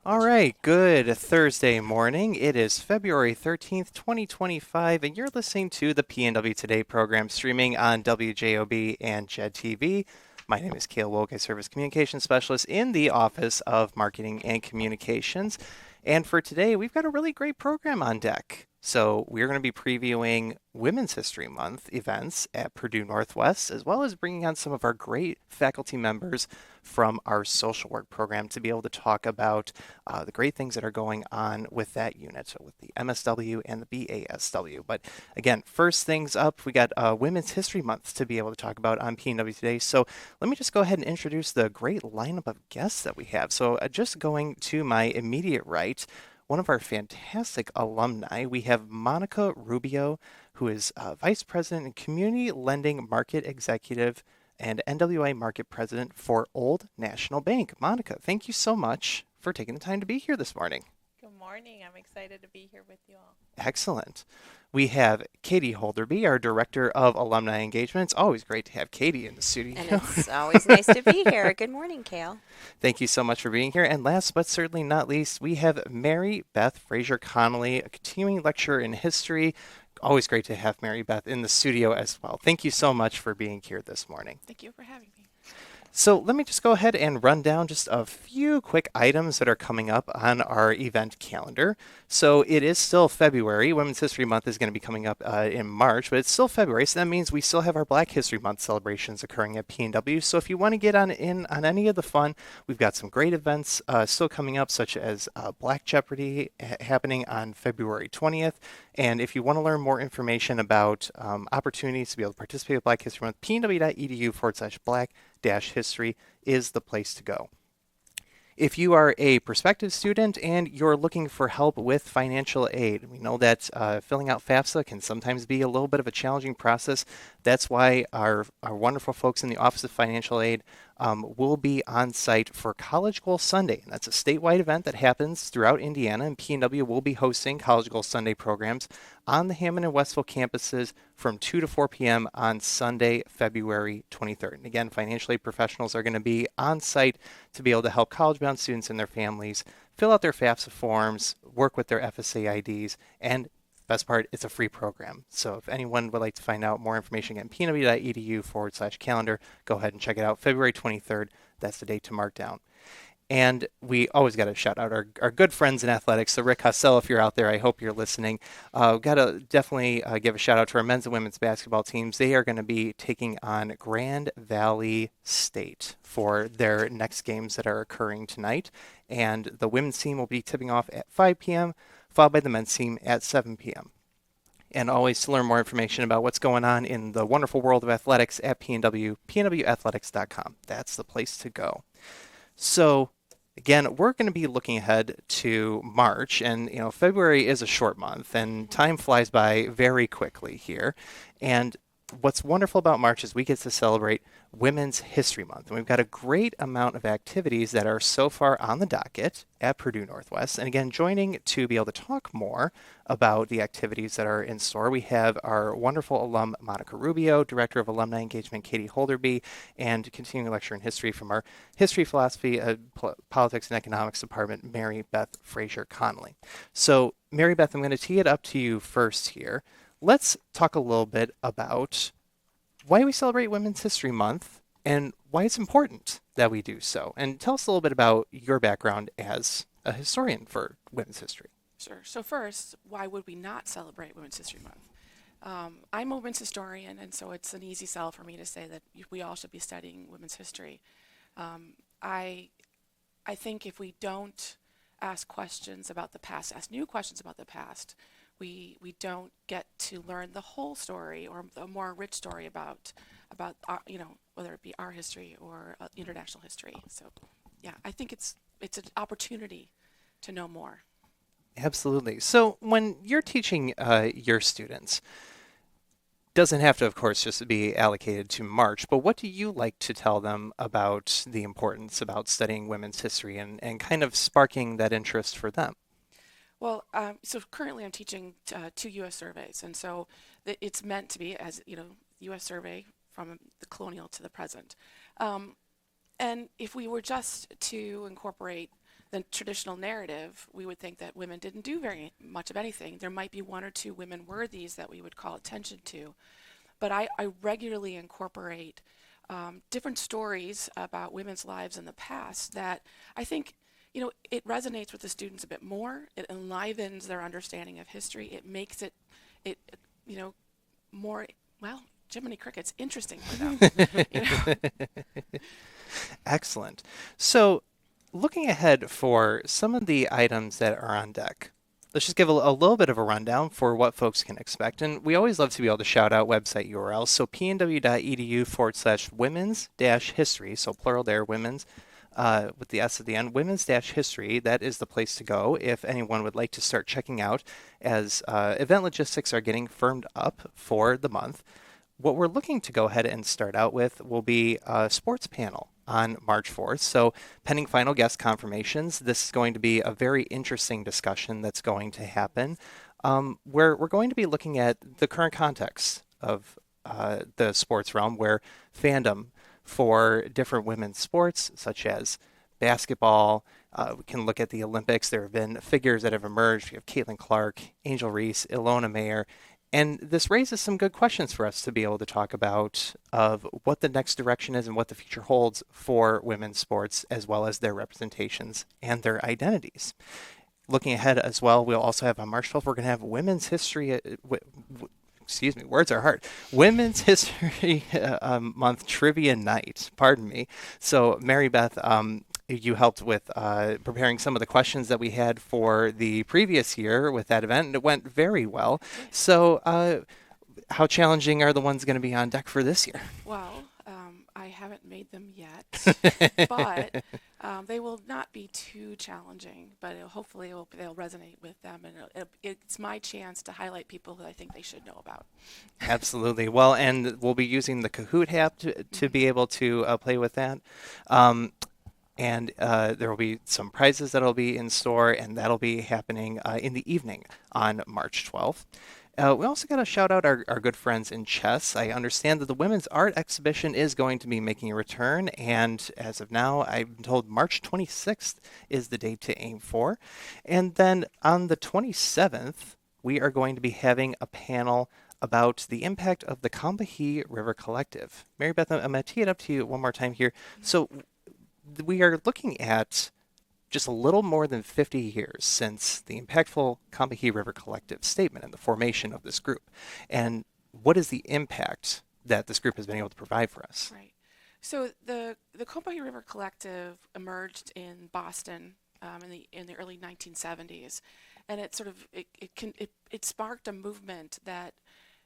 All right, good Thursday morning. It is February 13th, 2025, and you're listening to the PNW Today program streaming on WJOB and JED TV. My name is Cale Wilk. I serve as Communications Specialist in the Office of Marketing and Communications. And for today, we've got a really great program on deck. So, we're going to be previewing Women's History Month events at Purdue Northwest, as well as bringing on some of our great faculty members from our social work program to be able to talk about the great things that are going on with that unit, so with the MSW and the BASW. But again, first things up, we got Women's History Month to be able to talk about on PNW today. So let me just go ahead and introduce the great lineup of guests that we have. So just going to my immediate right, one of our fantastic alumni, we have Monica Rubio, who is Vice President and Community Lending Market Executive and NWA Market President for Old National Bank. Monica, thank you so much for taking the time to be here this morning. Good morning. I'm excited to be here with you all. Excellent. We have Katie Holderby, our Director of Alumni Engagement. It's always great to have Katie in the And studio. it's always nice to be here. Good morning, Kale. Thank you so much for being here. And last but certainly not least, we have Mary Beth Fraser Connolly, a continuing lecturer in history. Always great to have Mary Beth in the studio as well. Thank you so much for being here this morning. Thank you for having me. So let me just go ahead and run down just a few quick items that are coming up on our event calendar. So it is still February. Women's History Month is going to be coming up in March, but it's still February. So that means we still have our Black History Month celebrations occurring at PNW. So if you want to get in on any of the fun, we've got some great events still coming up, such as Black Jeopardy happening on February 20th. And if you want to learn more information about opportunities to be able to participate with Black History Month, pnw.edu/black-history is the place to go. If you are a prospective student and you're looking for help with financial aid, we know that filling out FAFSA can sometimes be a little bit of a challenging process. That's why our wonderful folks in the Office of Financial Aid will be on site for College Goal Sunday. And that's a statewide event that happens throughout Indiana, and PNW will be hosting College Goal Sunday programs on the Hammond and Westville campuses from 2 to 4 p.m. on Sunday, February 23rd. And again, financial aid professionals are going to be on site to be able to help college-bound students and their families fill out their FAFSA forms, work with their FSA IDs, and best part, it's a free program. So if anyone would like to find out more information, again, pnw.edu/calendar, go ahead and check it out. February 23rd, that's the date to mark down. And we always got to shout out our good friends in athletics. So Rick Hassell, if you're out there, I hope you're listening. Got to definitely give a shout out to our men's and women's basketball teams. They are going to be taking on Grand Valley State for their next games that are occurring tonight. And the women's team will be tipping off at 5 p.m., followed by the men's team at 7 p.m. And always to learn more information about what's going on in the wonderful world of athletics at PNW, pnwathletics.com. That's the place to go. So again, we're going to be looking ahead to March, and February is a short month, and time flies by very quickly here. And what's wonderful about March is we get to celebrate Women's History Month, and we've got a great amount of activities that are so far on the docket at Purdue Northwest. And again, joining to be able to talk more about the activities that are in store, we have our wonderful alum Monica Rubio, Director of Alumni Engagement Katie Holderby, and continuing lecturer in history from our History, Philosophy, Politics, and Economics Department, Mary Beth Fraser Connolly. So, Mary Beth, I'm going to tee it up to you first here. Let's talk a little bit about why we celebrate Women's History Month and why it's important that we do so. And tell us a little bit about your background as a historian for women's history. Sure. So first, why would we not celebrate Women's History Month? I'm a women's historian, and so it's an easy sell for me to say that we all should be studying women's history. I think if we don't ask questions about the past, ask new questions about the past, we don't get to learn the whole story or a more rich story about our, whether it be our history or international history. So, yeah, I think it's an opportunity to know more. Absolutely. So when you're teaching your students, doesn't have to, of course, just be allocated to March, but what do you like to tell them about the importance about studying women's history and kind of sparking that interest for them? Well, so currently I'm teaching two U.S. surveys, and so it's meant to be, as U.S. survey from the colonial to the present. And if we were just to incorporate the traditional narrative, we would think that women didn't do very much of anything. There might be one or two women worthies that we would call attention to, but I regularly incorporate different stories about women's lives in the past that I think, it resonates with the students a bit more. It enlivens their understanding of history. It makes it, you know, more, well, Jiminy Crickets, interesting for them. you know? Excellent. So, looking ahead for some of the items that are on deck, let's just give a little bit of a rundown for what folks can expect. And we always love to be able to shout out website URLs. So, pnw.edu/women's history, so plural there, women's. With the S at the end, women's history, that is the place to go if anyone would like to start checking out as event logistics are getting firmed up for the month. What we're looking to go ahead and start out with will be a sports panel on March 4th. So, pending final guest confirmations, this is going to be a very interesting discussion that's going to happen, where we're going to be looking at the current context of the sports realm, where fandom for different women's sports, such as basketball, we can look at the Olympics. There have been figures that have emerged. We have Caitlin Clark, Angel Reese, Ilona Mayer, and this raises some good questions for us to be able to talk about of what the next direction is and what the future holds for women's sports, as well as their representations and their identities. Looking ahead as well, we'll also have on March 12th, we're going to have Women's History, excuse me, words are hard. Women's History Month Trivia Night, pardon me. So, Mary Beth, you helped with preparing some of the questions that we had for the previous year with that event, and it went very well. So, how challenging are the ones going to be on deck for this year? Well, I haven't made them yet, but they will not be too challenging. But they'll resonate with them, and it's my chance to highlight people that I think they should know about. Absolutely. Well, and we'll be using the Kahoot app to be able to play with that. Um, and there will be some prizes that'll be in store, and that'll be happening in the evening on March 12th. We also got to shout out our good friends in chess. I understand that the women's art exhibition is going to be making a return, and as of now, I'm told March 26th is the date to aim for. And then on the 27th, we are going to be having a panel about the impact of the Combahee River Collective. Mary Beth, I'm going to tee it up to you one more time here. So we are looking at just a little more than 50 years since the impactful Combahee River Collective statement and the formation of this group. And what is the impact that this group has been able to provide for us? Right. So the Combahee River Collective emerged in Boston in the early 1970s, and it sparked a movement that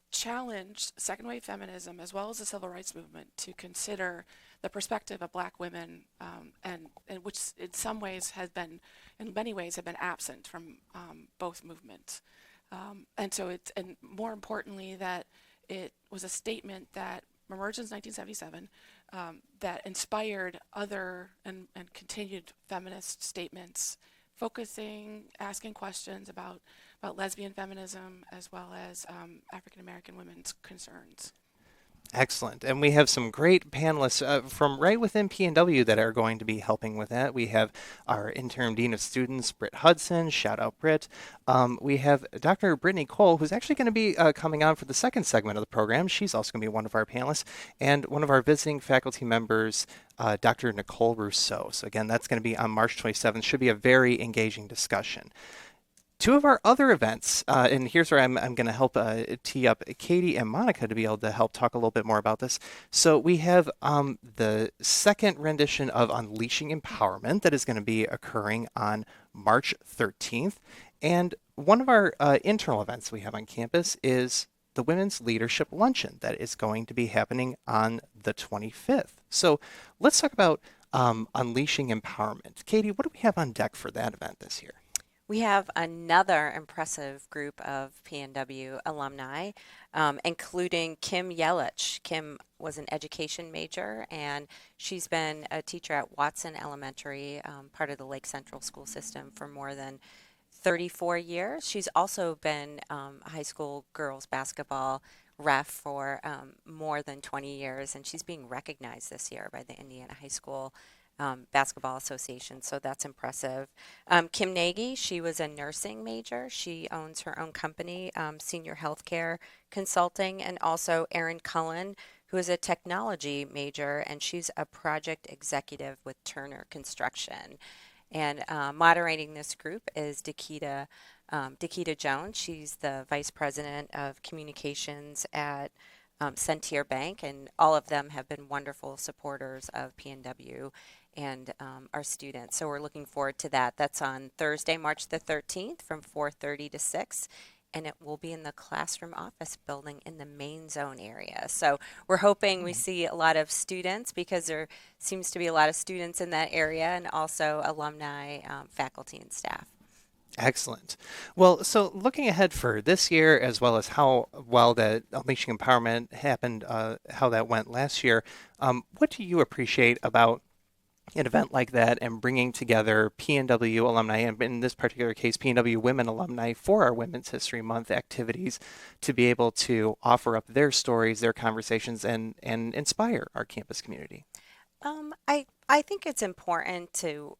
challenged second wave feminism as well as the civil rights movement to consider the perspective of black women, and which in many ways have been absent from both movements. And more importantly, that it was a statement that emerged in 1977 that inspired other and continued feminist statements, asking questions about lesbian feminism as well as African American women's concerns. Excellent. And we have some great panelists from right within PNW that are going to be helping with that. We have our interim dean of students, Britt Hudson. Shout out, Britt. We have Dr. Brittany Cole, who's actually going to be coming on for the second segment of the program. She's also going to be one of our panelists. And one of our visiting faculty members, Dr. Nicole Rousseau. So again, that's going to be on March 27th. Should be a very engaging discussion. Two of our other events, and here's where I'm going to help tee up Katie and Monica to be able to help talk a little bit more about this. So we have the second rendition of Unleashing Empowerment that is going to be occurring on March 13th. And one of our internal events we have on campus is the Women's Leadership Luncheon that is going to be happening on the 25th. So let's talk about Unleashing Empowerment. Katie, what do we have on deck for that event this year? We have another impressive group of PNW alumni, including Kim Yelich. Kim was an education major, and she's been a teacher at Watson Elementary, part of the Lake Central school system, for more than 34 years. She's also been high school girls basketball ref for more than 20 years, and she's being recognized this year by the Indiana High School Basketball Association, so that's impressive. Kim Nagy, she was a nursing major. She owns her own company, Senior Healthcare Consulting, and also Erin Cullen, who is a technology major, and she's a project executive with Turner Construction. And moderating this group is Dakita Jones. She's the vice president of communications at Centier Bank, and all of them have been wonderful supporters of PNW and our students. So we're looking forward to that. That's on Thursday, March the 13th from 4:30 to 6. And it will be in the classroom office building in the main zone area. So we're hoping we see a lot of students because there seems to be a lot of students in that area and also alumni, faculty, and staff. Excellent. Well, so looking ahead for this year, as well as how well that Unleashing Empowerment happened, how that went last year, what do you appreciate about an event like that and bringing together PNW alumni, and in this particular case, PNW women alumni for our Women's History Month activities to be able to offer up their stories, their conversations, and inspire our campus community? I think it's important to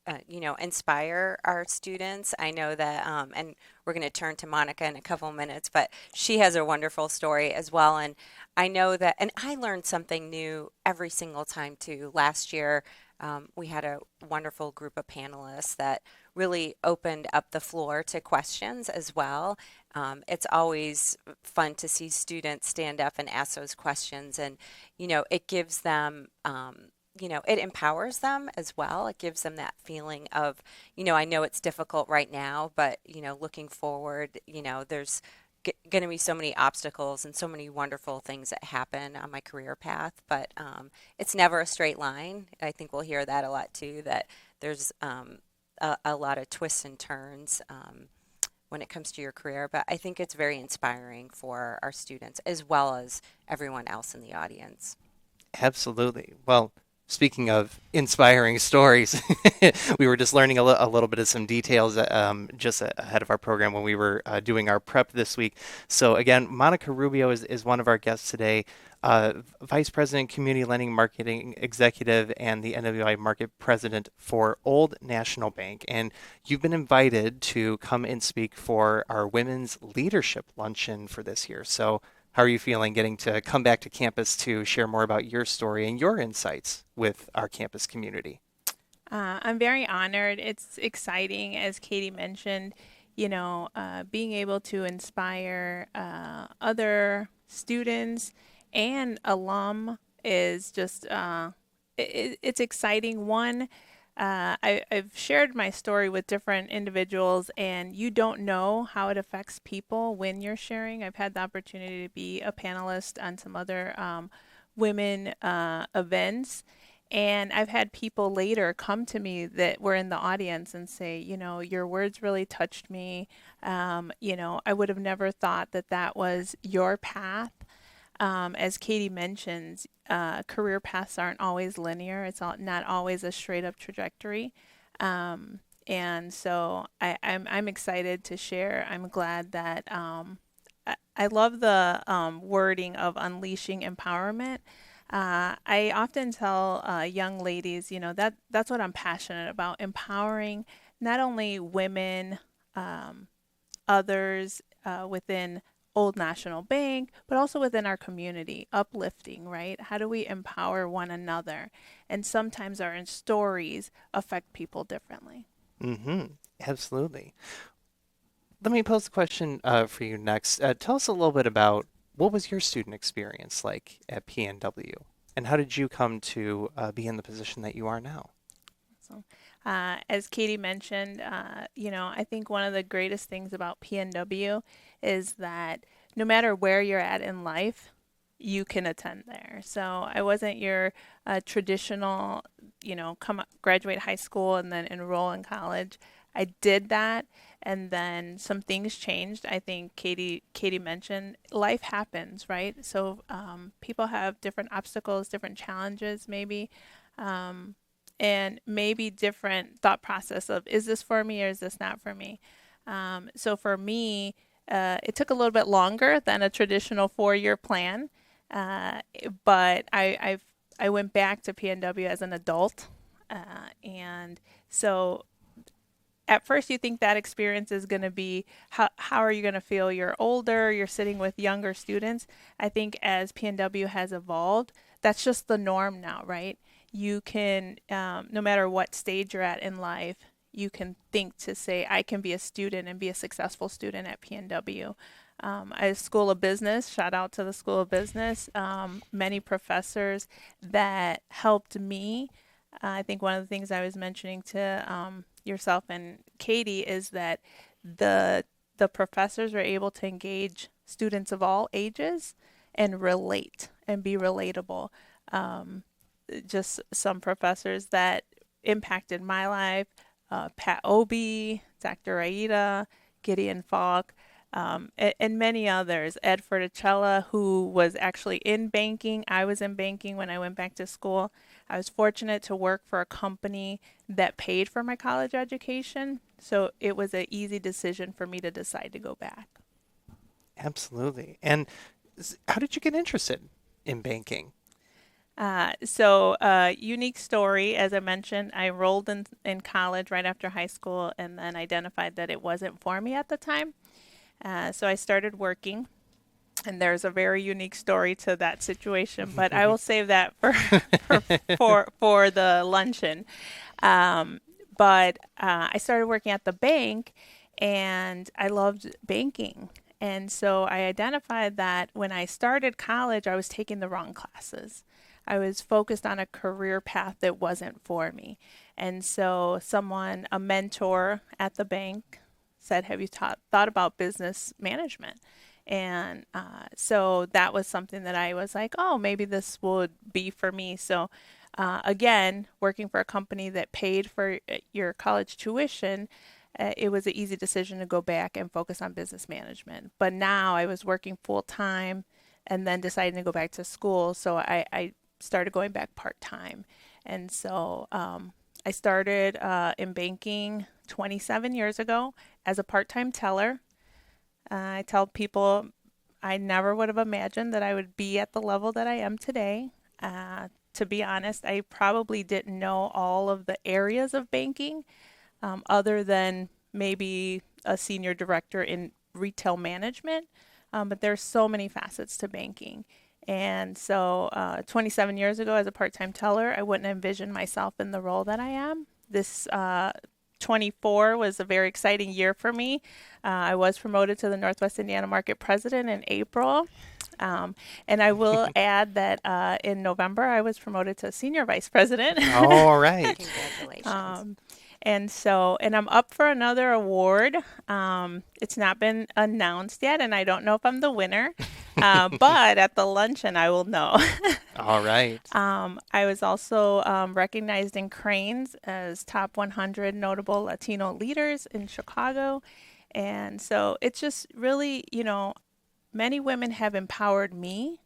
inspire our students. I know that, and we're going to turn to Monica in a couple minutes, but she has a wonderful story as well. And I know that, and I learned something new every single time too. Last year, we had a wonderful group of panelists that really opened up the floor to questions as well. It's always fun to see students stand up and ask those questions, and it gives them. It empowers them as well. It gives them that feeling of, I know it's difficult right now, but, looking forward, there's going to be so many obstacles and so many wonderful things that happen on my career path, but it's never a straight line. I think we'll hear that a lot too, that there's a lot of twists and turns when it comes to your career, but I think it's very inspiring for our students as well as everyone else in the audience. Absolutely. Well, speaking of inspiring stories, we were just learning a little bit of some details just ahead of our program when we were doing our prep this week. So again, Monica Rubio is one of our guests today, Vice President, Community Lending Marketing Executive, and the NWI Market President for Old National Bank. And you've been invited to come and speak for our Women's Leadership Luncheon for this year. So how are you feeling getting to come back to campus to share more about your story and your insights with our campus community? I'm very honored. It's exciting, as Katie mentioned, being able to inspire other students and alum is just, it's exciting. One, I've shared my story with different individuals, and you don't know how it affects people when you're sharing. I've had the opportunity to be a panelist on some other women events, and I've had people later come to me that were in the audience and say, your words really touched me. I would have never thought that that was your path. As Katie mentions, career paths aren't always linear. It's not always a straight up trajectory. And so I'm excited to share. I'm glad that I love the wording of unleashing empowerment. I often tell young ladies, that's what I'm passionate about, empowering not only women, others within Old National Bank, but also within our community, uplifting, right? How do we empower one another? And sometimes our stories affect people differently. Mm-hmm. Absolutely. Let me pose the question for you next. Tell us a little bit about what was your student experience like at PNW, and how did you come to be in the position that you are now? So, as Katie mentioned, I think one of the greatest things about PNW is that no matter where you're at in life, you can attend there. So I wasn't your traditional, come graduate high school and then enroll in college. I did that, and then some things changed. I think Katie mentioned life happens, right? So people have different obstacles, different challenges, maybe. Um, and maybe different thought process of is this for me or is this not for me. So for me, it took a little bit longer than a traditional 4-year plan, uh, but I went back to PNW as an adult. And so at first you think that experience is going to be how are you going to feel? You're older, you're sitting with younger students. I think as PNW has evolved, that's just the norm now, right? You can, no matter what stage you're at in life, you can think to say, I can be a student and be a successful student at PNW. I School of Business, shout out to the School of Business, many professors that helped me. I think one of the things I was mentioning to yourself and Katie is that the the professors were able to engage students of all ages and relate and be relatable. Um, just some professors that impacted my life: Pat Obie, Dr. Aida, Gideon Falk, and many others. Ed Ferticella, who was actually in banking. I was in banking when I went back to school. I was fortunate to work for a company that paid for my college education, so it was an easy decision for me to decide to go back. Absolutely. And how did you get interested in banking? Unique story. As I mentioned, I enrolled in college right after high school and then identified that it wasn't for me at the time. So I started working, and there's a very unique story to that situation, but I will save that for the luncheon. I started working at the bank, and I loved banking. And so I identified that when I started college, I was taking the wrong classes. I was focused on a career path that wasn't for me. And so a mentor at the bank, said, "Have you thought about business management?" And so that was something that I was like, oh, maybe this would be for me. So again, working for a company that paid for your college tuition, it was an easy decision to go back and focus on business management. But now I was working full time and then deciding to go back to school. So I started going back part time. And so I started in banking 27 years ago as a part time teller. I tell people I never would have imagined that I would be at the level that I am today. To be honest, I probably didn't know all of the areas of banking, other than maybe a senior director in retail management. But there's so many facets to banking. And so 27 years ago, as a part time teller, I wouldn't envision myself in the role that I am. This 24 was a very exciting year for me. I was promoted to the Northwest Indiana Market President in April. And I will add that in November, I was promoted to Senior Vice President. All right. Congratulations. And I'm up for another award. It's not been announced yet, and I don't know if I'm the winner. But at the luncheon, I will know. All right. I was also recognized in Cranes as top 100 notable Latino leaders in Chicago. And so it's just really, many women have empowered me,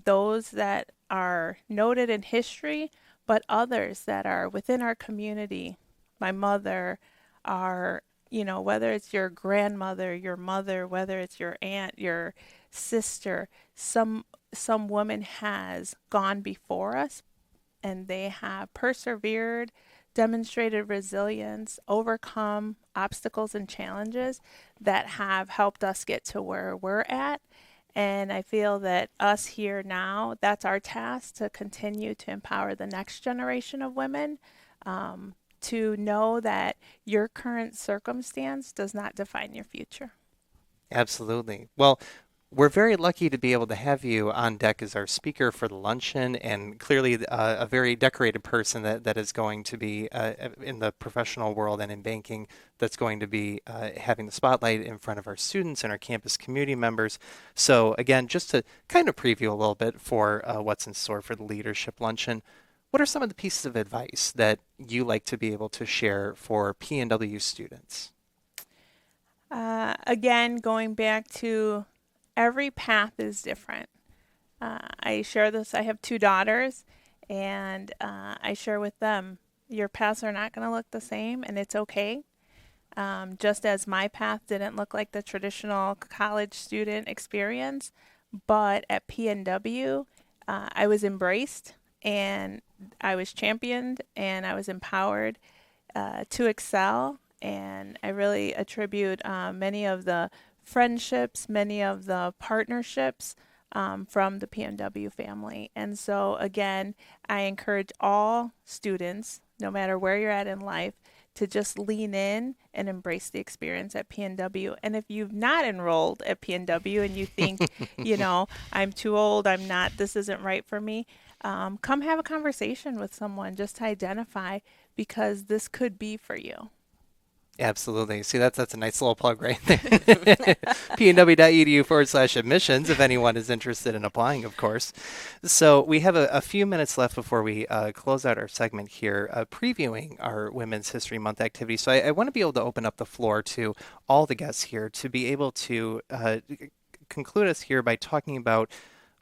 those that are noted in history, but others that are within our community. My mother, whether it's your grandmother, your mother, whether it's your aunt, your sister, some woman has gone before us, and they have persevered, demonstrated resilience, overcome obstacles and challenges that have helped us get to where we're at. And I feel that us here now, that's our task, to continue to empower the next generation of women, to know that your current circumstance does not define your future. Absolutely. Well, we're very lucky to be able to have you on deck as our speaker for the luncheon, and clearly a very decorated person that is going to be in the professional world and in banking, that's going to be having the spotlight in front of our students and our campus community members. So again, just to kind of preview a little bit for what's in store for the leadership luncheon, what are some of the pieces of advice that you like to be able to share for PNW students? Again, going back to every path is different. I share this. I have two daughters, and I share with them, your paths are not going to look the same, and it's okay. Just as my path didn't look like the traditional college student experience, but at PNW, I was embraced, and I was championed and I was empowered to excel. And I really attribute many of the friendships, many of the partnerships from the PNW family. And so, again, I encourage all students, no matter where you're at in life, to just lean in and embrace the experience at PNW. And if you've not enrolled at PNW and you think, I'm too old, I'm not, this isn't right for me, come have a conversation with someone just to identify because this could be for you. Absolutely. See, that's a nice little plug right there. pnw.edu/admissions if anyone is interested in applying, of course. So we have a few minutes left before we close out our segment here, previewing our Women's History Month activity. So I want to be able to open up the floor to all the guests here to be able to conclude us here by talking about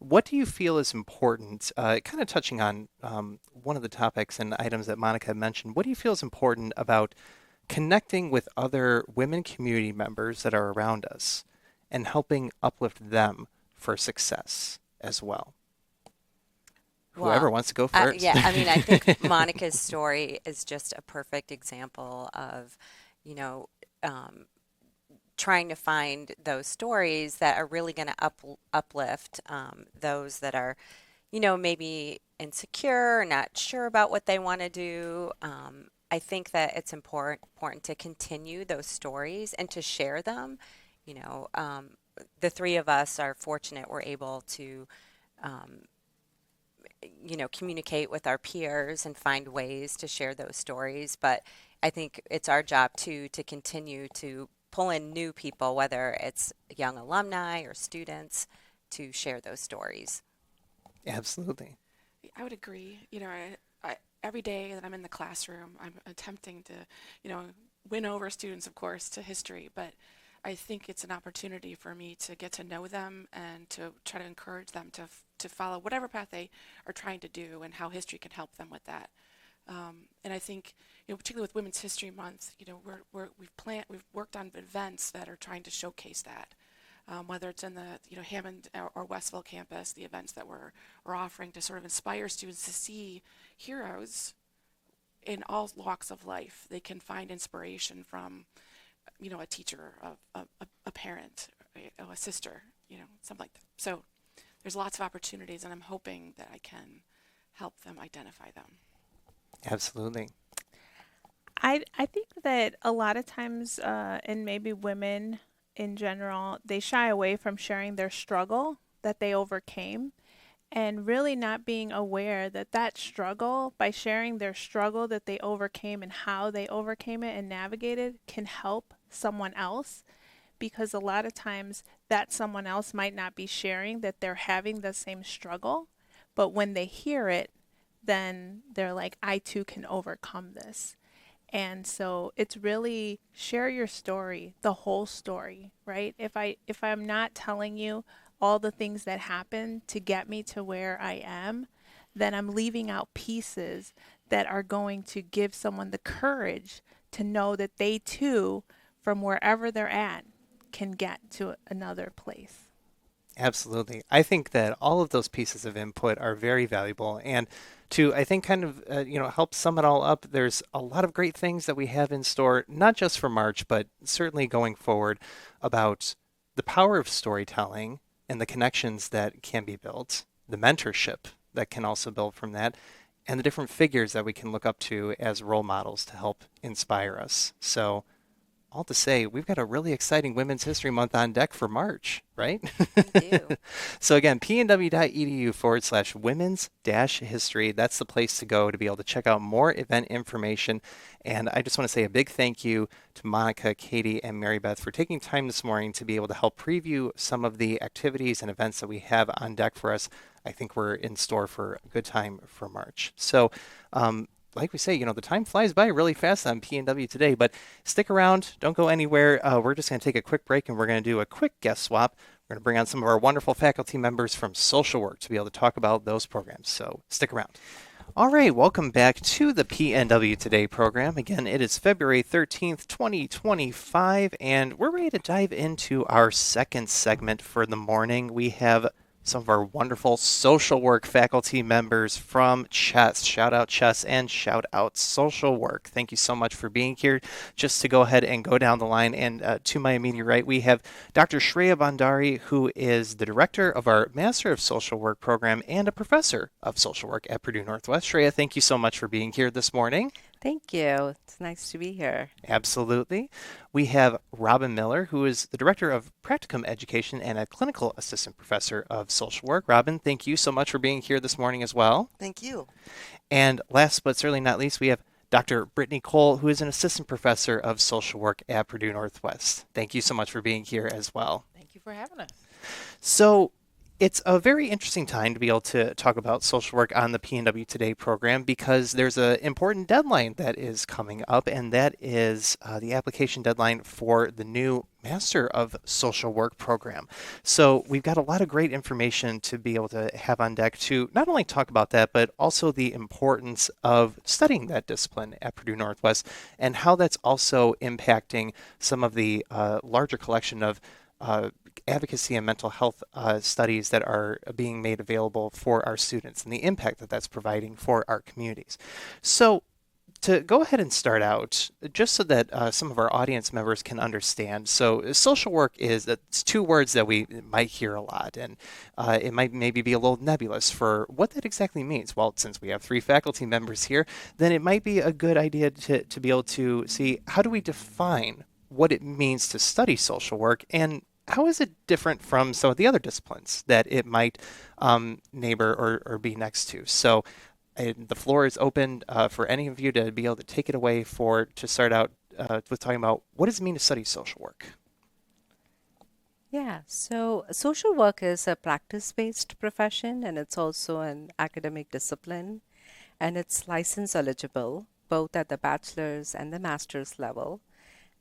what do you feel is important, kind of touching on one of the topics and items that Monica mentioned. What do you feel is important about connecting with other women community members that are around us and helping uplift them for success as well? Whoever Well, wants to go first. yeah, I mean, I think Monica's story is just a perfect example of, you know, um, trying to find those stories that are really going to uplift those that are, maybe insecure or not sure about what they want to do. I think that it's important to continue those stories and to share them. You know, the three of us are fortunate we're able to, um, communicate with our peers and find ways to share those stories. But I think it's our job too to continue to pull in new people, whether it's young alumni or students, to share those stories. Absolutely. I would agree. Every day that I'm in the classroom, I'm attempting to, win over students, of course, to history, but I think it's an opportunity for me to get to know them and to try to encourage them to follow whatever path they are trying to do and how history can help them with that. And I think, particularly with Women's History Month, we've worked on events that are trying to showcase that. Whether it's in the Hammond or Westville campus, the events that we're offering to sort of inspire students to see heroes in all walks of life. They can find inspiration from a teacher, a parent, a sister, something like that. So there's lots of opportunities, and I'm hoping that I can help them identify them. Absolutely. I think that a lot of times, and maybe women in general, they shy away from sharing their struggle that they overcame and really not being aware that that struggle, by sharing their struggle that they overcame and how they overcame it and navigated, can help someone else. Because a lot of times that someone else might not be sharing that they're having the same struggle, but when they hear it, then they're like, I too can overcome this. And so it's really share your story, the whole story, right? If I'm not telling you all the things that happened to get me to where I am, then I'm leaving out pieces that are going to give someone the courage to know that they too, from wherever they're at, can get to another place. Absolutely. I think that all of those pieces of input are very valuable. And to, I think, kind of, help sum it all up, there's a lot of great things that we have in store, not just for March, but certainly going forward about the power of storytelling and the connections that can be built, the mentorship that can also build from that, and the different figures that we can look up to as role models to help inspire us. So, all to say, we've got a really exciting Women's History Month on deck for March, right? We do. So again, pnw.edu/women's history. That's the place to go to be able to check out more event information. And I just want to say a big thank you to Monica, Katie, and Mary Beth for taking time this morning to be able to help preview some of the activities and events that we have on deck for us. I think we're in store for a good time for March. So, like we say, the time flies by really fast on PNW today, but stick around. Don't go anywhere. We're just going to take a quick break and we're going to do a quick guest swap. We're going to bring on some of our wonderful faculty members from social work to be able to talk about those programs. So stick around. All right, welcome back to the PNW Today program. Again, it is February 13th, 2025, and we're ready to dive into our second segment for the morning. We have some of our wonderful social work faculty members from Chess. Shout out Chess and shout out social work. Thank you so much for being here. Just to go ahead and go down the line, and to my immediate right, we have Dr. Shreya Bandari, who is the director of our Master of Social Work program and a professor of social work at Purdue Northwest. Shreya, thank you so much for being here this morning. Thank you. It's nice to be here. Absolutely. We have Robin Miller, who is the Director of Practicum Education and a Clinical Assistant Professor of Social Work. Robin, thank you so much for being here this morning as well. Thank you. And last but certainly not least, we have Dr. Brittany Cole, who is an Assistant Professor of Social Work at Purdue Northwest. Thank you so much for being here as well. Thank you for having us. So, it's a very interesting time to be able to talk about social work on the PNW Today program because there's an important deadline that is coming up, and that is the application deadline for the new Master of Social Work program. So we've got a lot of great information to be able to have on deck to not only talk about that, but also the importance of studying that discipline at Purdue Northwest and how that's also impacting some of the larger collection of advocacy and mental health studies that are being made available for our students and the impact that that's providing for our communities. So, to go ahead and start out, just so that some of our audience members can understand. So, social work it's two words that we might hear a lot, and it might maybe be a little nebulous for what that exactly means. Well, since we have three faculty members here, then it might be a good idea to be able to see how do we define what it means to study social work and how is it different from some of the other disciplines that it might neighbor or be next to? So the floor is open for any of you to be able to take it away to start out with talking about what does it mean to study social work? Yeah, so social work is a practice-based profession and it's also an academic discipline and it's license eligible both at the bachelor's and the master's level.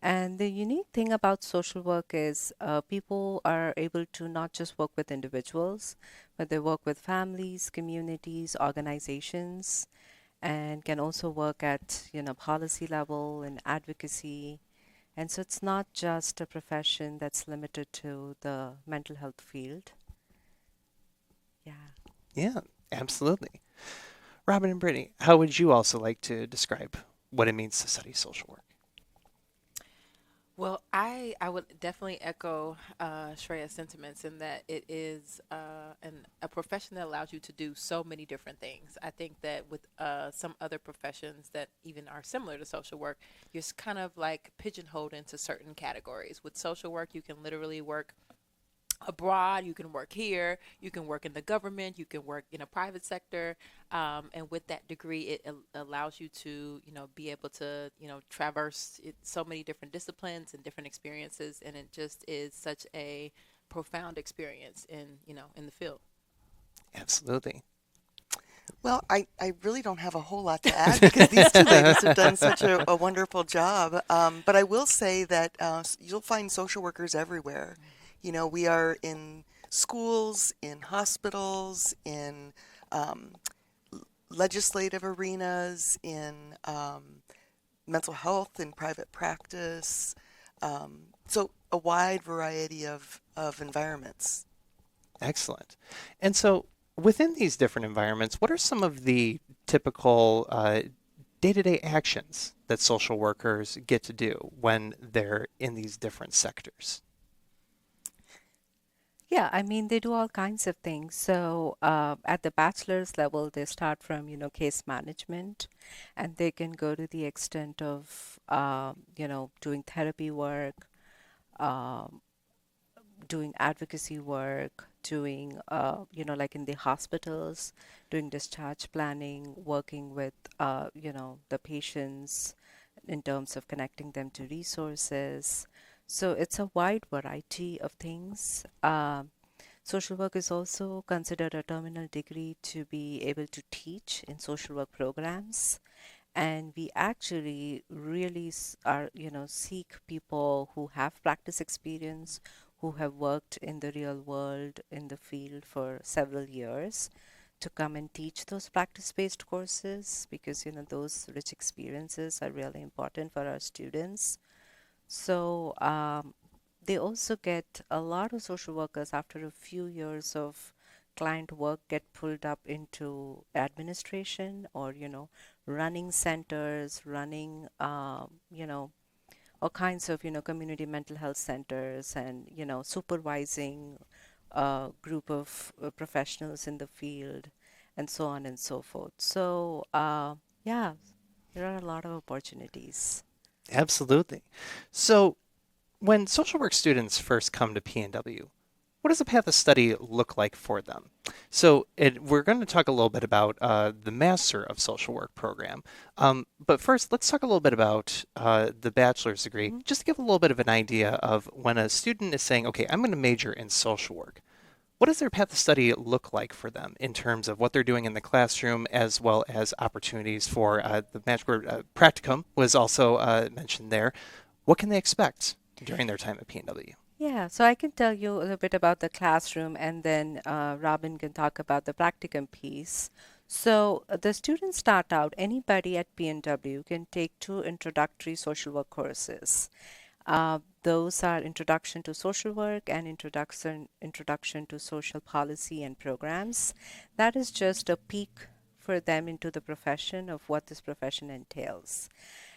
And the unique thing about social work is people are able to not just work with individuals, but they work with families, communities, organizations, and can also work at, policy level and advocacy. And so it's not just a profession that's limited to the mental health field. Yeah. Yeah, absolutely. Robin and Brittany, how would you also like to describe what it means to study social work? Well, I would definitely echo Shreya's sentiments in that it is a profession that allows you to do so many different things. I think that with some other professions that even are similar to social work, you're kind of like pigeonholed into certain categories. With social work, you can literally work abroad, you can work here, you can work in the government, you can work in a private sector, and with that degree it allows you to be able to traverse so many different disciplines and different experiences, and it just is such a profound experience in the field. Absolutely. Well, I really don't have a whole lot to add because these two ladies have done such a wonderful job. But I will say that you'll find social workers everywhere. We are in schools, in hospitals, in legislative arenas, in mental health, in private practice. So a wide variety of environments. Excellent. And so within these different environments, what are some of the typical day-to-day actions that social workers get to do when they're in these different sectors? Yeah, I mean, they do all kinds of things. So at the bachelor's level, they start from, case management, and they can go to the extent of, doing therapy work, um, doing advocacy work, doing, like in the hospitals, doing discharge planning, working with, the patients in terms of connecting them to resources. So it's a wide variety of things. Social work is also considered a terminal degree to be able to teach in social work programs. And we actually really are, seek people who have practice experience, who have worked in the real world in the field for several years to come and teach those practice-based courses because, those rich experiences are really important for our students. So they also get a lot of social workers after a few years of client work get pulled up into administration or, running centers, running, all kinds of, community mental health centers and, supervising a group of professionals in the field and so on and so forth. So, yeah, there are a lot of opportunities. Absolutely. So, when social work students first come to PNW, what does a path of study look like for them? So we're going to talk a little bit about the Master of Social Work program. But first, let's talk a little bit about the bachelor's degree, Mhm. just to give a little bit of an idea of when a student is saying, okay, I'm going to major in social work. What does their path of study look like for them in terms of what they're doing in the classroom as well as opportunities for the magic practicum was also mentioned there. What can they expect during their time at PNW? Yeah, so I can tell you a little bit about the classroom, and then Robin can talk about the practicum piece. So the students start out, anybody at PNW can take two introductory social work courses. Those are Introduction to Social Work and Introduction to Social Policy and Programs. That is just a peek for them into the profession of what this profession entails.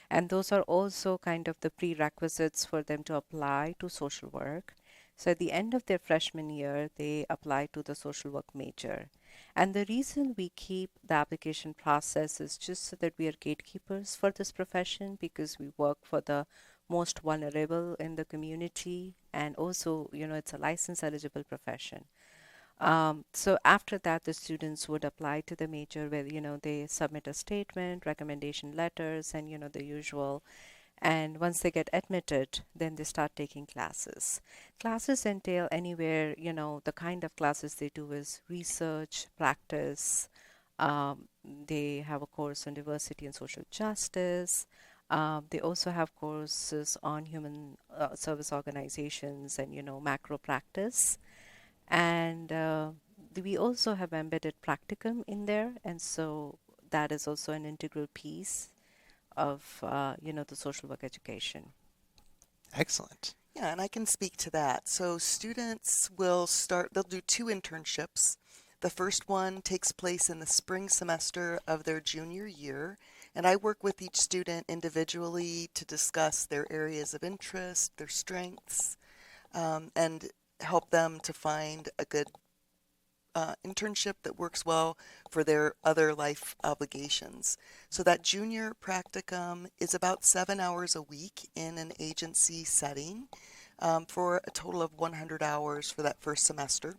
And those are also kind of the prerequisites for them to apply to social work. So at the end of their freshman year, they apply to the social work major. And the reason we keep the application process is just so that we are gatekeepers for this profession, because we work for the most vulnerable in the community, and also, it's a license eligible profession. So after that, the students would apply to the major where, they submit a statement, recommendation letters, and, the usual. And once they get admitted, then they start taking classes. Classes entail anywhere, the kind of classes they do is research, practice. They have a course on diversity and social justice. They also have courses on human service organizations and, macro practice. And we also have embedded practicum in there, and so that is also an integral piece of the social work education. Excellent. Yeah, and I can speak to that. So students will start, they'll do two internships. The first one takes place in the spring semester of their junior year, and I work with each student individually to discuss their areas of interest, their strengths, and help them to find a good internship that works well for their other life obligations. So that junior practicum is about 7 hours a week in an agency setting, for a total of 100 hours for that first semester.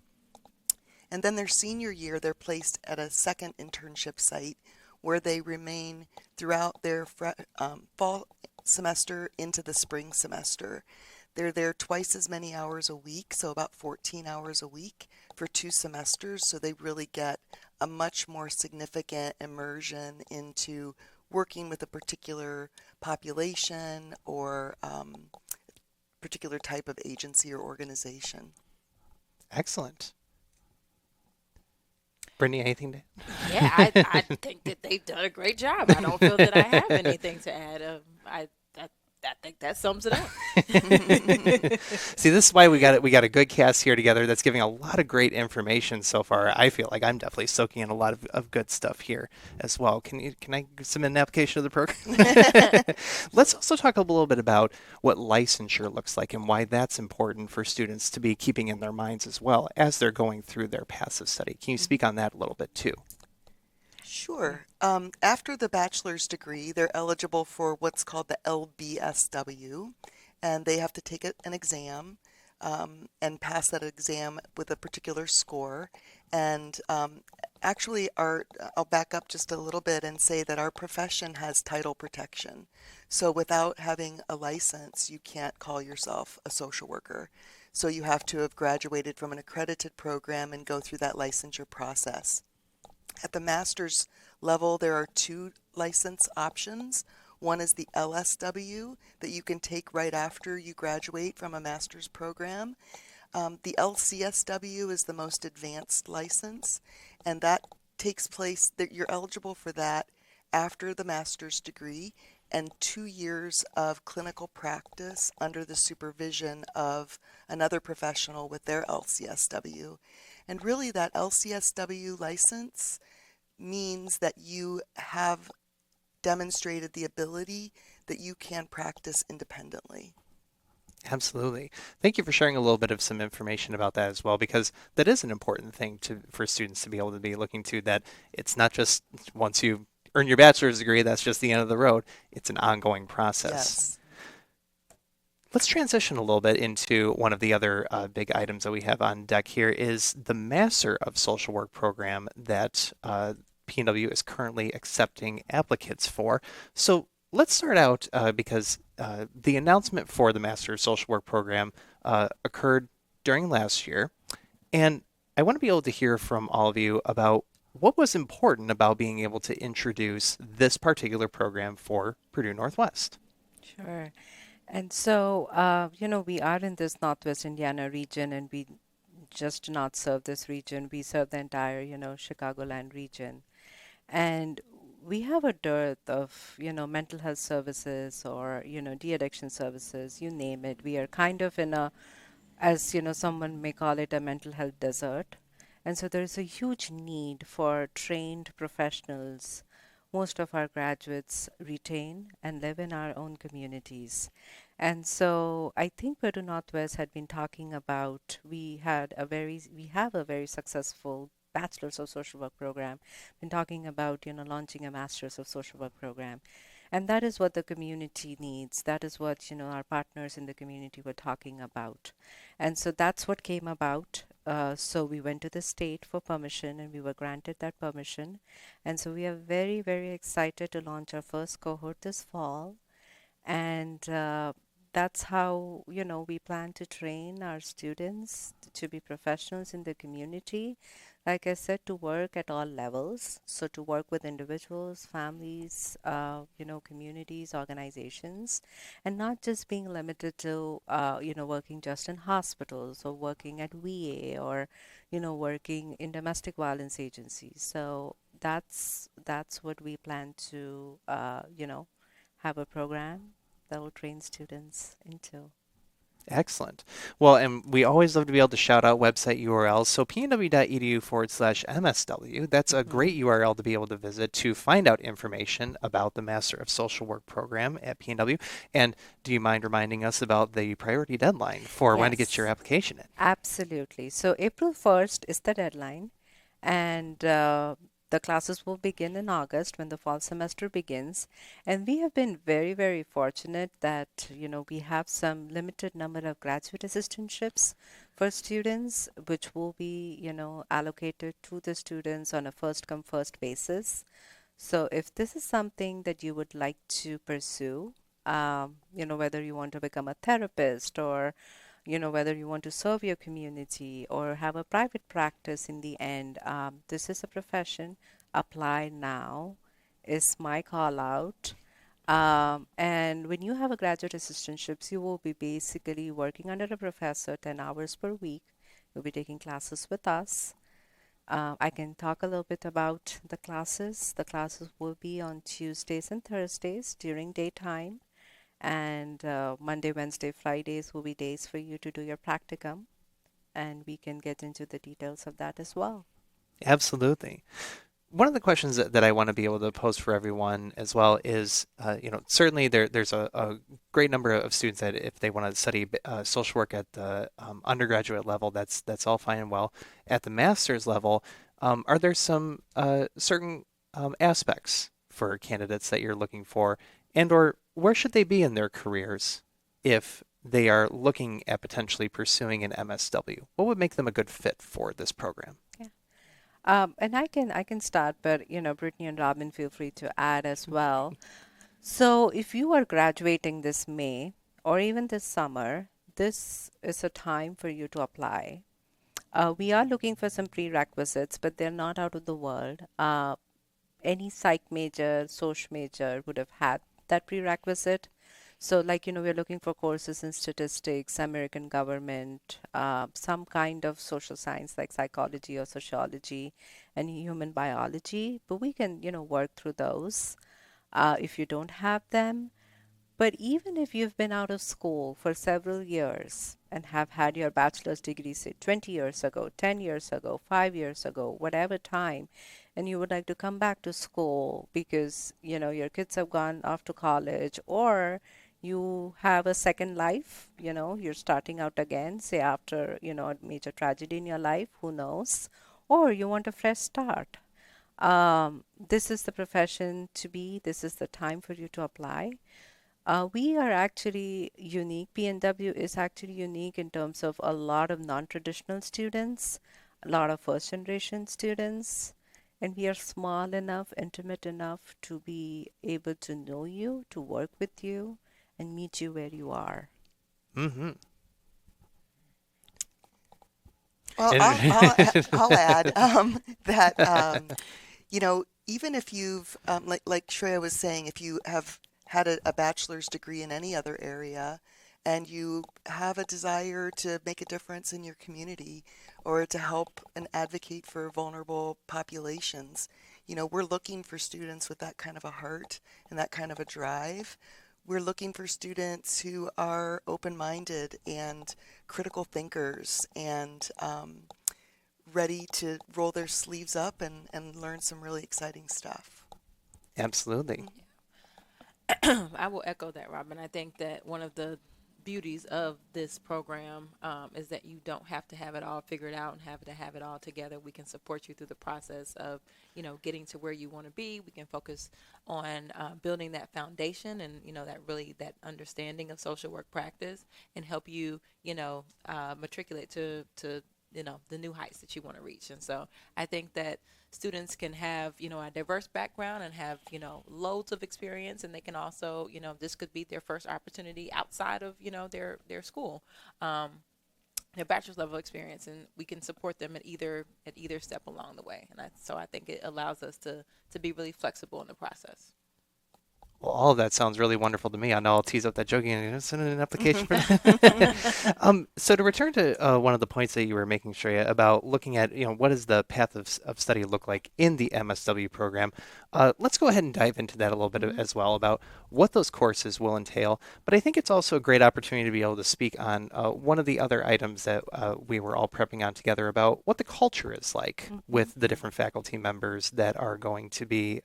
And then their senior year, they're placed at a second internship site where they remain throughout their fall semester into the spring semester. They're there twice as many hours a week, so about 14 hours a week for 2 semesters, so they really get a much more significant immersion into working with a particular population or particular type of agency or organization. Excellent. Brittany, anything to Yeah, I think that they've done a great job. I don't feel that I have anything to add. I think that sums it up. See, this is why we got a good cast here together that's giving a lot of great information so far. I feel like I'm definitely soaking in a lot of good stuff here as well. Can I submit an application of the program? Let's also talk a little bit about what licensure looks like and why that's important for students to be keeping in their minds as well as they're going through their passive study. Can you speak on that a little bit too? Sure. After the bachelor's degree, they're eligible for what's called the LBSW, and they have to take an exam and pass that exam with a particular score. And actually, I'll back up just a little bit and say that our profession has title protection. So without having a license, you can't call yourself a social worker. So you have to have graduated from an accredited program and go through that licensure process. At the master's level, there are two license options. One is the LSW that you can take right after you graduate from a master's program. The LCSW is the most advanced license, and that takes place, that you're eligible for that after the master's degree and 2 years of clinical practice under the supervision of another professional with their LCSW. And really, that LCSW license means that you have demonstrated the ability that you can practice independently. Absolutely. Thank you for sharing a little bit of some information about that as well, because that is an important thing for students to be able to be looking to, that it's not just once you earn your bachelor's degree, that's just the end of the road. It's an ongoing process. Yes. Let's transition a little bit into one of the other big items that we have on deck here is the Master of Social Work program that PNW is currently accepting applicants for. So let's start out because the announcement for the Master of Social Work program occurred during last year. And I want to be able to hear from all of you about what was important about being able to introduce this particular program for Purdue Northwest. Sure. And so, we are in this Northwest Indiana region, and we just do not serve this region. We serve the entire, Chicagoland region. And we have a dearth of, mental health services or, de-addiction services, you name it. We are kind of in a, as, someone may call it, a mental health desert. And so there's a huge need for trained professionals. Most of our graduates retain and live in our own communities. And so I think Purdue Northwest had been talking about, we have a very successful Bachelor's of Social Work program, been talking about, launching a Master's of Social Work program. And that is what the community needs. That is what, our partners in the community were talking about. And so that's what came about. So we went to the state for permission and we were granted that permission. And so we are very, very excited to launch our first cohort this fall. And that's how, we plan to train our students to be professionals in the community. Like I said, to work at all levels. So to work with individuals, families, communities, organizations, and not just being limited to, working just in hospitals or working at VA or, working in domestic violence agencies. So that's what we plan to, have a program that will train students into. Excellent. Well, and we always love to be able to shout out website URLs. So pnw.edu/MSW, that's a Mm-hmm. great URL to be able to visit to find out information about the Master of Social Work program at PNW. And do you mind reminding us about the priority deadline for when to get your Yes, application in? absolutely. So April 1st is the deadline, and the classes will begin in August when the fall semester begins. And we have been very, very fortunate that, we have some limited number of graduate assistantships for students, which will be, allocated to the students on a first come, first basis. So if this is something that you would like to pursue, whether you want to become a therapist or, whether you want to serve your community or have a private practice in the end, this is a profession. Apply now is my call out. And when you have a graduate assistantships, you will be basically working under a professor 10 hours per week. You'll be taking classes with us. I can talk a little bit about the classes. The classes will be on Tuesdays and Thursdays during daytime, and Monday, Wednesday, Fridays will be days for you to do your practicum, and we can get into the details of that as well. Absolutely. One of the questions that I want to be able to pose for everyone as well is, certainly there's a great number of students that if they want to study social work at the undergraduate level, that's all fine and well. At the master's level, are there some certain aspects for candidates that you're looking for, and or where should they be in their careers if they are looking at potentially pursuing an MSW? What would make them a good fit for this program? Yeah. And I can start, but Brittany and Robin, feel free to add as well. So if you are graduating this May or even this summer, this is a time for you to apply. We are looking for some prerequisites, but they're not out of the world. Any psych major, social major would have had that prerequisite. So, like, we're looking for courses in statistics, American government, some kind of social science like psychology or sociology and human biology. But we can, work through those if you don't have them. But even if you've been out of school for several years and have had your bachelor's degree, say 20 years ago, 10 years ago, 5 years ago, whatever time, and you would like to come back to school because, your kids have gone off to college, or you have a second life, you're starting out again, say after, a major tragedy in your life, who knows, or you want a fresh start. This is the profession to be. This is the time for you to apply. We are actually unique. PNW is actually unique in terms of a lot of non-traditional students, a lot of first generation students, and we are small enough, intimate enough to be able to know you, to work with you, and meet you where you are. Mm-hmm. Well, And I'll add that even if you've like Shreya was saying, if you have had a bachelor's degree in any other area, and you have a desire to make a difference in your community or to help and advocate for vulnerable populations, we're looking for students with that kind of a heart and that kind of a drive. We're looking for students who are open-minded and critical thinkers and ready to roll their sleeves up and learn some really exciting stuff. absolutely. I will echo that, Robin. I think that one of the beauties of this program is that you don't have to have it all figured out and have it all together. We can support you through the process of, getting to where you want to be. We can focus on building that foundation and, that understanding of social work practice and help you, matriculate to the new heights that you want to reach. And so I think that students can have a diverse background and have loads of experience, and they can also this could be their first opportunity outside of their school, their bachelor's level experience, and we can support them at either step along the way. And so I think it allows us to be really flexible in the process. Well, all of that sounds really wonderful to me. I know I'll tease up that joking and send in an application for that. So to return to one of the points that you were making, Shreya, about looking at, what does the path of study look like in the MSW program? Let's go ahead and dive into that a little bit as well about what those courses will entail. But I think it's also a great opportunity to be able to speak on one of the other items that we were all prepping on together about what the culture is like with the different faculty members that are going to be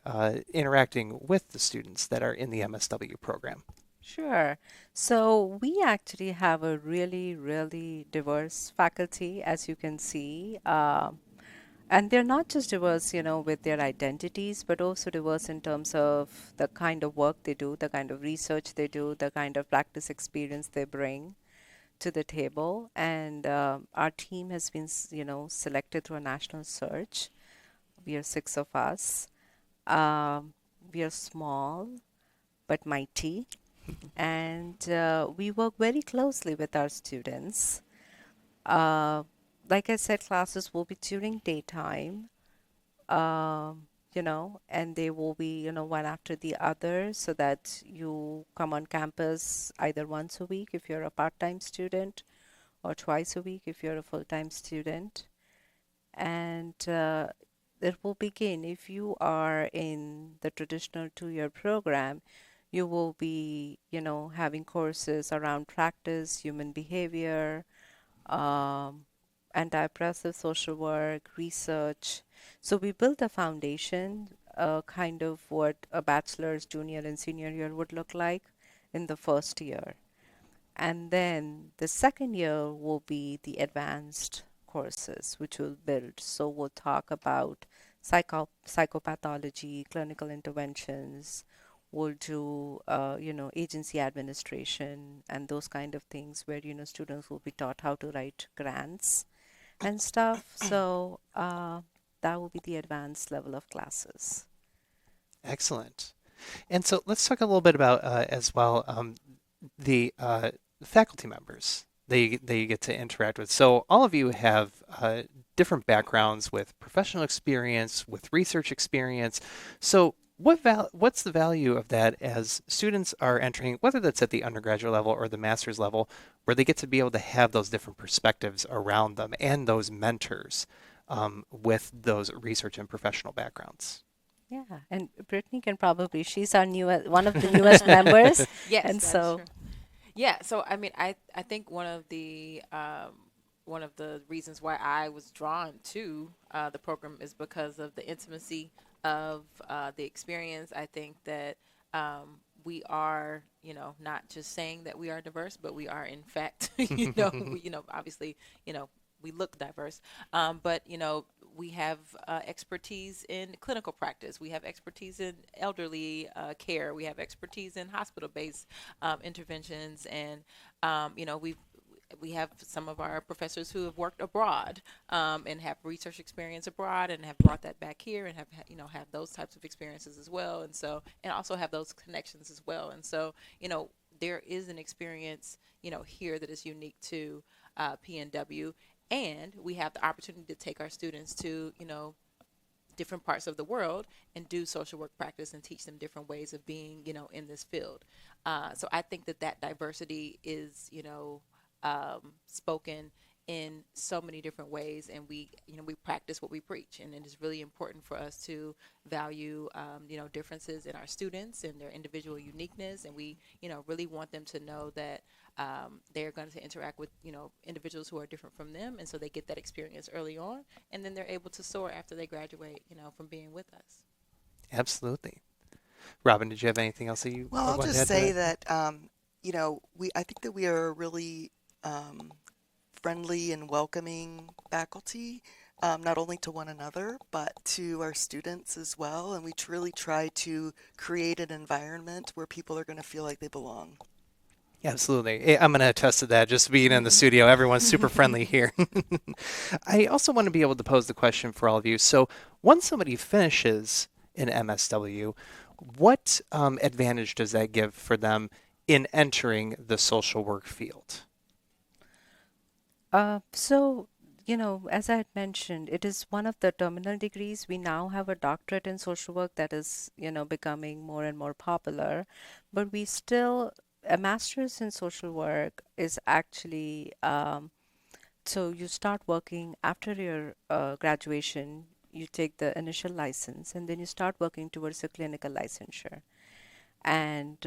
interacting with the students that are in the MSW program. Sure. So we actually have a really, really diverse faculty, as you can see. And they're not just diverse, with their identities, but also diverse in terms of the kind of work they do, the kind of research they do, the kind of practice experience they bring to the table. And our team has been, selected through a national search. We are 6 of us. We are small but mighty, and we work very closely with our students. Uh, like I said, classes will be during daytime, and they will be, one after the other, so that you come on campus either once a week if you're a part-time student, or twice a week if you're a full-time student. And it will begin if you are in the traditional 2-year program. You will be, having courses around practice, human behavior, um, anti-oppressive social work, research. So we built a foundation, kind of what a bachelor's, junior, and senior year would look like in the first year. And then the second year will be the advanced courses, which will build. So we'll talk about psychopathology, clinical interventions. We'll do, agency administration and those kind of things where, students will be taught how to write grants and stuff. So that will be the advanced level of classes. Excellent. And so let's talk a little bit about as well the faculty members that you get to interact with. So all of you have different backgrounds with professional experience, with research experience. So what's the value of that as students are entering, whether that's at the undergraduate level or the master's level, where they get to be able to have those different perspectives around them and those mentors with those research and professional backgrounds? Yeah, and Brittany can probably, she's our newest, one of the newest members. Yes, And that is so, true. Yeah, so I mean, I think one of the reasons why I was drawn to the program is because of the intimacy of the experience. I think that we are, not just saying that we are diverse, but we are in fact, obviously, you know, we look diverse, but we have expertise in clinical practice. We have expertise in elderly care. We have expertise in hospital-based interventions, and we have some of our professors who have worked abroad and have research experience abroad and have brought that back here and have those types of experiences as well, and also have those connections as well. And so there is an experience here that is unique to PNW, and we have the opportunity to take our students to different parts of the world and do social work practice and teach them different ways of being in this field. So I think that diversity is spoken in so many different ways, and we practice what we preach, and it is really important for us to value differences in our students and their individual uniqueness, and we really want them to know that they're going to interact with individuals who are different from them, and so they get that experience early on, and then they're able to soar after they graduate from being with us. Absolutely. Robin, did you have anything else that you Well, I'll wanted to just add to say that? that I think that we are a really friendly and welcoming faculty, not only to one another, but to our students as well. And we really try to create an environment where people are going to feel like they belong. Absolutely. I'm going to attest to that. Just being in the studio, everyone's super friendly here. I also want to be able to pose the question for all of you. So, once somebody finishes an MSW, what advantage does that give for them in entering the social work field? so, as I had mentioned, it is one of the terminal degrees. We now have a doctorate in social work that is, becoming more and more popular, but we still, a master's in social work is actually, so you start working after your graduation, you take the initial license, and then you start working towards a clinical licensure. And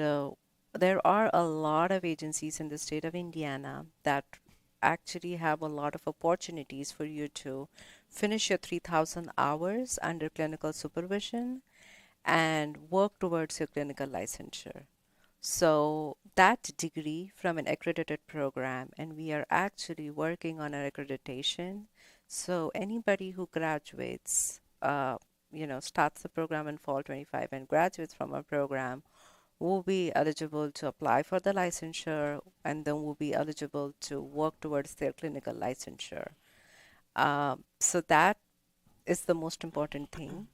there are a lot of agencies in the state of Indiana that actually have a lot of opportunities for you to finish your 3,000 hours under clinical supervision and work towards your clinical licensure. So that degree from an accredited program, and we are actually working on our accreditation. So anybody who graduates, starts the program in fall 25 and graduates from our program will be eligible to apply for the licensure and then will be eligible to work towards their clinical licensure. So that is the most important thing.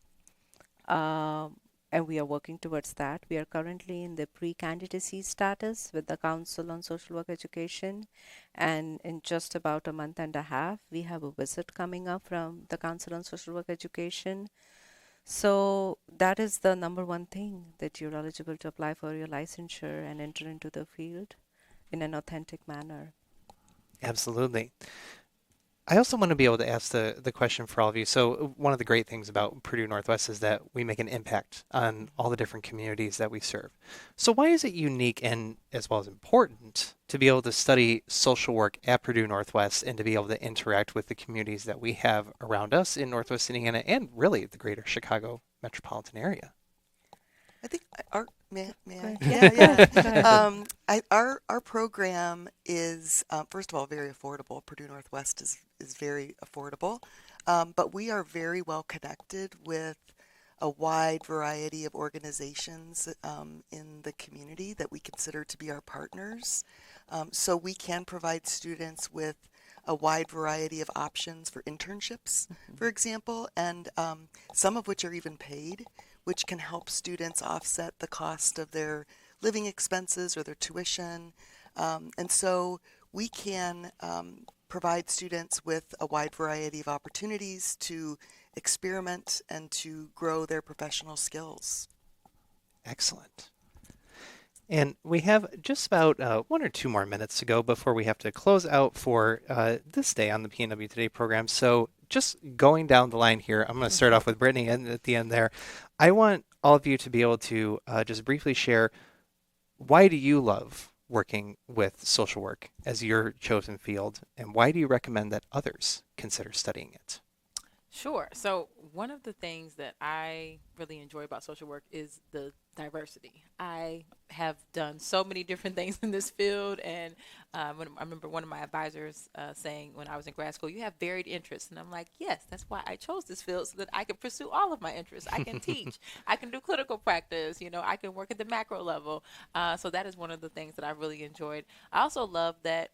Um, and we are working towards that. We are currently in the pre-candidacy status with the Council on Social Work Education. And in just about a month and a half, we have a visit coming up from the Council on Social Work Education. So that is the number one thing, that you're eligible to apply for your licensure and enter into the field in an authentic manner. Absolutely. I also want to be able to ask the question for all of you. So one of the great things about Purdue Northwest is that we make an impact on all the different communities that we serve. So why is it unique and as well as important to be able to study social work at Purdue Northwest and to be able to interact with the communities that we have around us in Northwest Indiana and really the greater Chicago metropolitan area? I think our may Go I? ahead. Yeah, Go yeah. ahead. Go ahead. Our program is first of all very affordable. Purdue Northwest is very affordable, but we are very well connected with a wide variety of organizations in the community that we consider to be our partners. So we can provide students with a wide variety of options for internships, for example, and some of which are even paid, which can help students offset the cost of their living expenses or their tuition. And so we can provide students with a wide variety of opportunities to experiment and to grow their professional skills. Excellent. And we have just about 1 or 2 more minutes to go before we have to close out for this day on the PNW Today program. So just going down the line here, I'm going to start off with Brittany and at the end there. I want all of you to be able to just briefly share, why do you love working with social work as your chosen field, and why do you recommend that others consider studying it? Sure. So, one of the things that I really enjoy about social work is the diversity. I have done so many different things in this field, and I remember one of my advisors saying when I was in grad school, "You have varied interests," and I'm like, "Yes, that's why I chose this field so that I can pursue all of my interests. I can teach, I can do clinical practice, I can work at the macro level." So that is one of the things that I really enjoyed. I also love that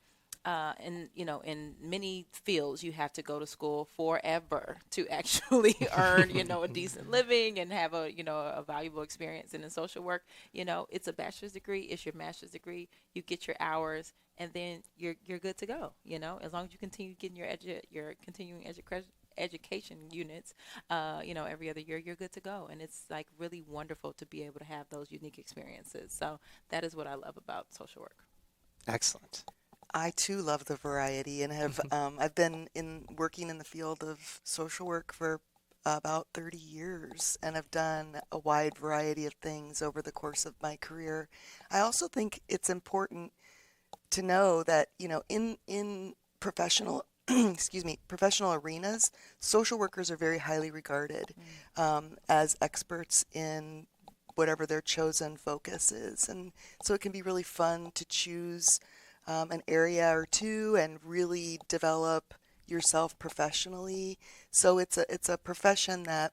in many fields you have to go to school forever to actually earn a decent living and have a valuable experience. And in social work, it's a bachelor's degree, it's your master's degree, you get your hours, and then you're good to go. As long as you continue getting your continuing education units, every other year, you're good to go. And it's like really wonderful to be able to have those unique experiences. So that is what I love about social work. Excellent. I too love the variety and have I've been in working in the field of social work for about 30 years and have done a wide variety of things over the course of my career. I also think it's important to know that, in professional excuse me, professional arenas, social workers are very highly regarded as experts in whatever their chosen focus is. And so it can be really fun to choose an area or two and really develop yourself professionally. So it's a profession that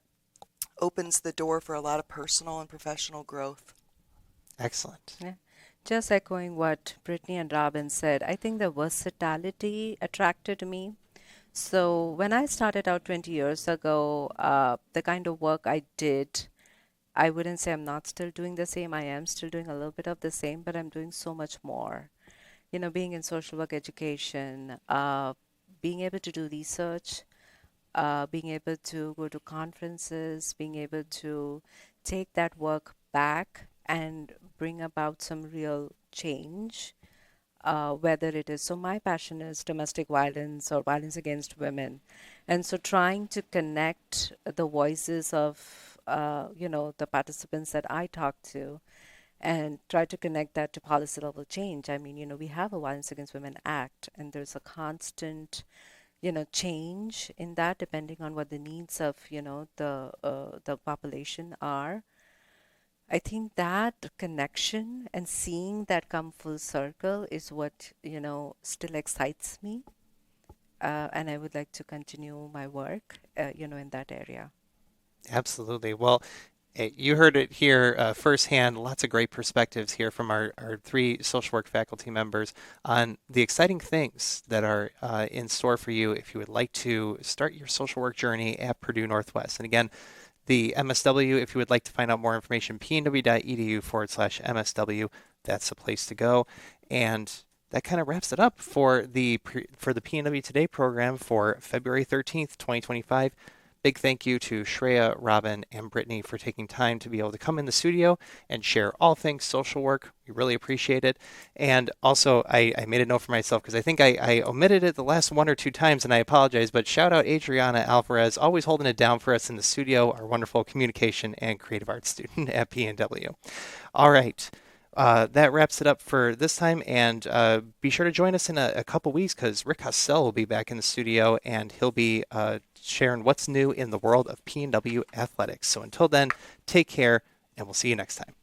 opens the door for a lot of personal and professional growth. Excellent. Yeah. Just echoing what Brittany and Robin said, I think the versatility attracted me. So when I started out 20 years ago, the kind of work I did, I wouldn't say I'm not still doing the same. I am still doing a little bit of the same, but I'm doing so much more. Being in social work education, being able to do research, being able to go to conferences, being able to take that work back and bring about some real change, whether it is, so my passion is domestic violence or violence against women. And so trying to connect the voices of, the participants that I talk to and try to connect that to policy level change. I mean, we have a Violence Against Women Act, and there's a constant, change in that depending on what the needs of, the population are. I think that connection and seeing that come full circle is what, still excites me. And I would like to continue my work, in that area. Absolutely. Well, you heard it here firsthand. Lots of great perspectives here from our three social work faculty members on the exciting things that are in store for you if you would like to start your social work journey at Purdue Northwest. And again, the MSW, if you would like to find out more information, pnw.edu/MSW, that's the place to go. And that kind of wraps it up for the PNW Today program for February 13th, 2025. Big thank you to Shreya, Robin, and Brittany for taking time to be able to come in the studio and share all things social work. We really appreciate it. And also, I made a note for myself because I think I omitted it the last one or two times, and I apologize, but shout out Adriana Alvarez, always holding it down for us in the studio, our wonderful communication and creative arts student at PNW. All right. That wraps it up for this time, and be sure to join us in a couple weeks because Rick Hassell will be back in the studio, and he'll be sharing what's new in the world of PNW athletics. So until then, take care, and we'll see you next time.